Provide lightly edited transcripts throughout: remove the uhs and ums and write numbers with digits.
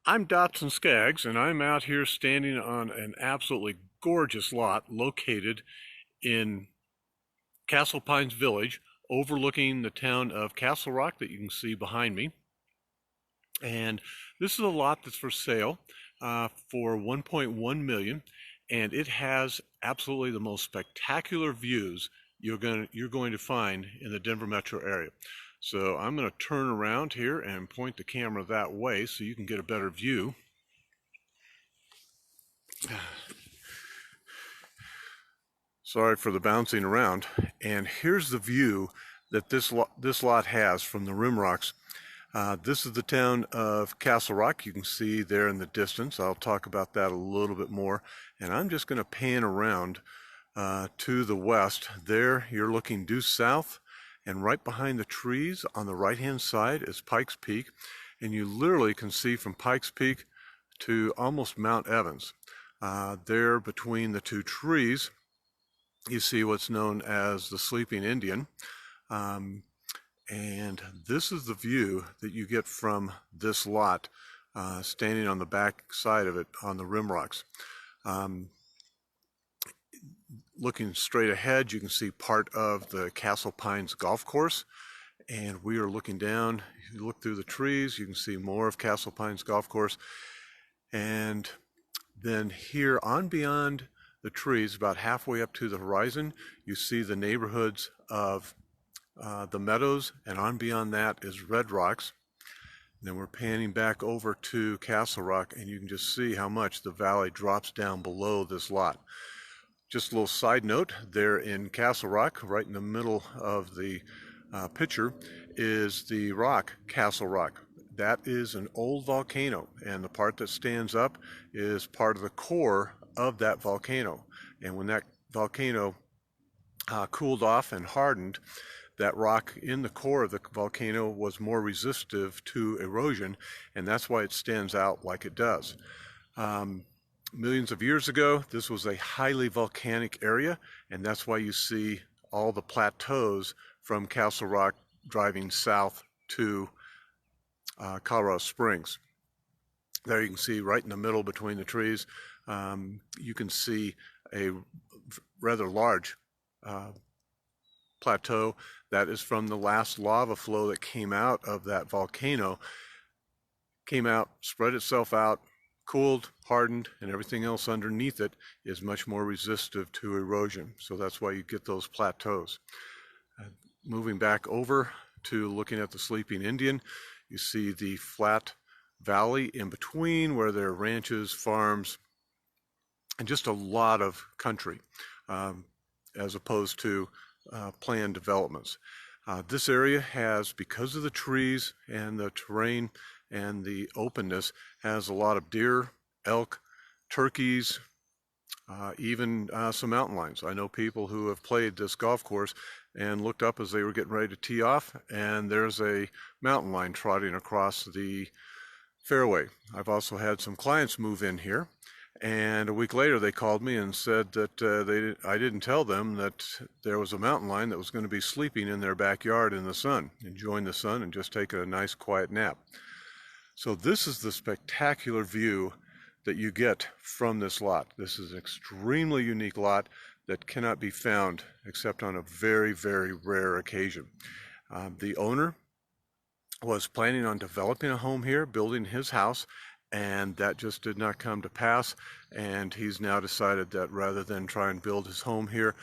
I'm Dotson Skaggs, and I'm out here standing on an absolutely gorgeous lot located in Castle Pines Village, overlooking the town of Castle Rock that you can see behind me. And this is a lot that's for sale for 1.1 million, and it has absolutely the most spectacular views you're going to find in the Denver metro area. So I'm going to turn around here and point the camera that way so you can get a better view. Sorry for the bouncing around. And here's the view that this lot has from the rim rocks. This is the town of Castle Rock. You can see there in the distance. I'll talk about that a little bit more. And I'm just going to pan around to the west. There you're looking due south, and right behind the trees on the right hand side is Pikes Peak, and you literally can see from Pikes Peak to almost Mount Evans. There between the two trees you see what's known as the Sleeping Indian, and this is the view that you get from this lot standing on the back side of it on the rim rocks. Looking straight ahead, you can see part of the Castle Pines golf course, and we are looking down. You look through the trees, you can see more of Castle Pines golf course, and then here on beyond the trees, about halfway up to the horizon, you see the neighborhoods of the meadows, and on beyond that is Red Rocks. And then we're panning back over to Castle Rock, and you can just see how much the valley drops down below this lot. Just a little side note, there in Castle Rock, right in the middle of the picture, is the rock, Castle Rock. That is an old volcano, and the part that stands up is part of the core of that volcano. And when that volcano cooled off and hardened, that rock in the core of the volcano was more resistive to erosion, and that's why it stands out like it does. Millions of years ago, this was a highly volcanic area, and that's why you see all the plateaus from Castle Rock driving south to Colorado Springs. There you can see right in the middle between the trees, you can see a rather large plateau that is from the last lava flow that came out of that volcano, spread itself out, cooled, hardened, and everything else underneath it is much more resistive to erosion. So that's why you get those plateaus. Moving back over to looking at the Sleeping Indian, you see the flat valley in between where there are ranches, farms, and just a lot of country as opposed to planned developments. This area has, because of the trees and the terrain and the openness, has a lot of deer, elk, turkeys, even some mountain lions. I know people who have played this golf course and looked up as they were getting ready to tee off, and there's a mountain lion trotting across the fairway. I've also had some clients move in here, and a week later they called me and said that I didn't tell them that there was a mountain lion that was going to be sleeping in their backyard in the sun, enjoying the sun and just taking a nice quiet nap. So this is the spectacular view that you get from this lot. This is an extremely unique lot that cannot be found except on a very, very rare occasion. The owner was planning on developing a home here, building his house, and that just did not come to pass, and he's now decided that rather than try and build his home here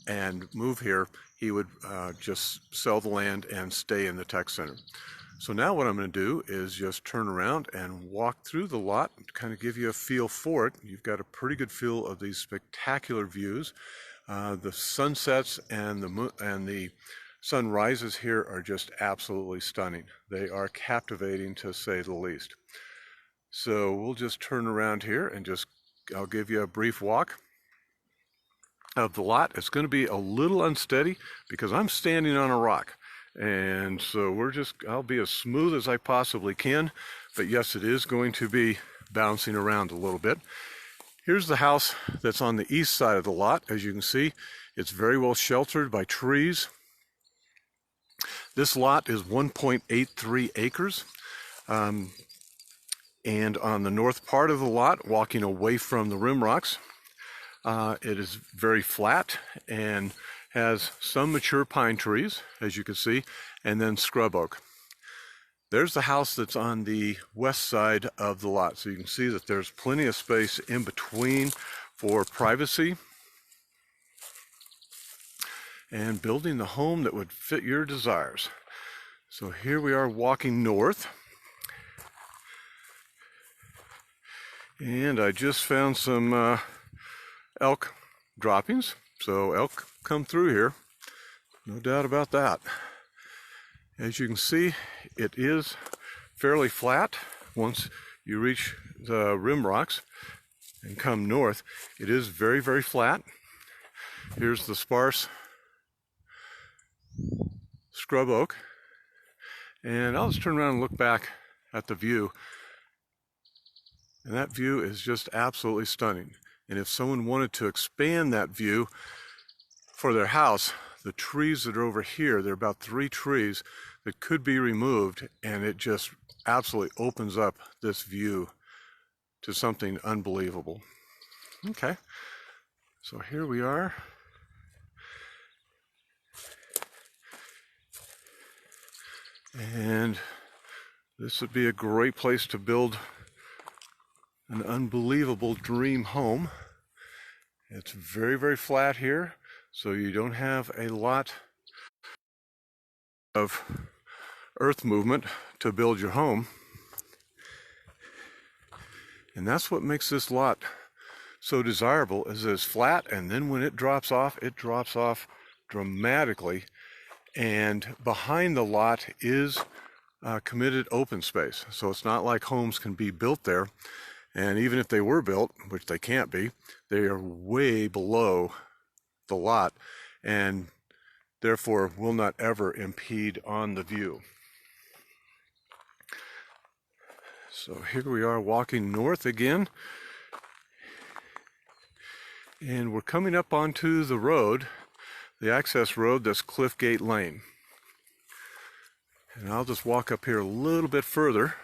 and move here, he would just sell the land and stay in the tech center. So now what I'm going to do is just turn around and walk through the lot and kind of give you a feel for it. You've got a pretty good feel of these spectacular views. The sunsets and the sunrises here are just absolutely stunning. They are captivating, to say the least. So we'll just turn around here and I'll give you a brief walk of the lot. It's going to be a little unsteady because I'm standing on a rock. And so I'll be as smooth as I possibly can, but yes, it is going to be bouncing around a little bit. Here's the house that's on the east side of the lot. As you can see, it's very well sheltered by trees. This lot is 1.83 acres. And on the north part of the lot, walking away from the rim rocks, it is very flat and has some mature pine trees, as you can see, and then scrub oak. There's the house that's on the west side of the lot. So you can see that there's plenty of space in between for privacy and building the home that would fit your desires. So here we are walking north. And I just found some elk droppings. So elk come through here, no doubt about that. As you can see, it is fairly flat. Once you reach the rim rocks and come north, it is very, very flat. Here's the sparse scrub oak. And I'll just turn around and look back at the view. And that view is just absolutely stunning. And if someone wanted to expand that view for their house, the trees that are over here, there are about 3 trees that could be removed, and it just absolutely opens up this view to something unbelievable. Okay, so here we are. And this would be a great place to build an unbelievable dream home. It's very, very flat here, so you don't have a lot of earth movement to build your home. And that's what makes this lot so desirable, is it's flat, and then when it drops off dramatically. And behind the lot is committed open space. So it's not like homes can be built there. And even if they were built, which they can't be, they are way below the lot and therefore will not ever impede on the view. So here we are walking north again. And we're coming up onto the road, the access road that's Cliffgate Lane. And I'll just walk up here a little bit further,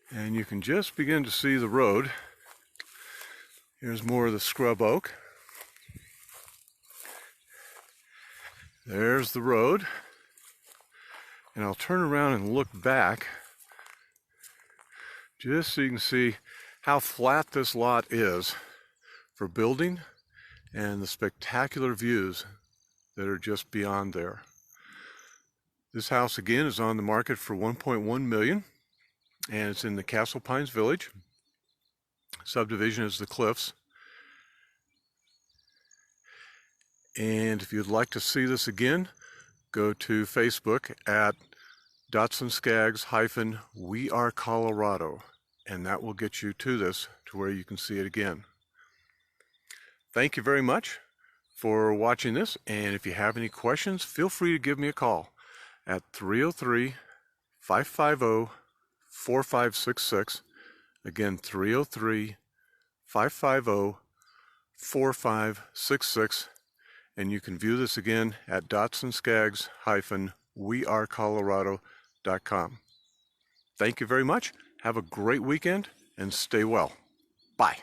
and you can just begin to see the road. Here's more of the scrub oak. There's the road. And I'll turn around and look back just so you can see how flat this lot is for building and the spectacular views that are just beyond there. This house again is on the market for $1.1 million, and it's in the Castle Pines Village. Subdivision is the Cliffs. And if you'd like to see this again, go to Facebook at Dotson Skaggs We Are Colorado, and that will get you to this, to where you can see it again. Thank you very much for watching this, and if you have any questions, feel free to give me a call at 303-550-4566. Again, 303-550-4566. And you can view this again at DotsonSkaggs-WeAreColorado.com. Thank you very much. Have a great weekend and stay well. Bye.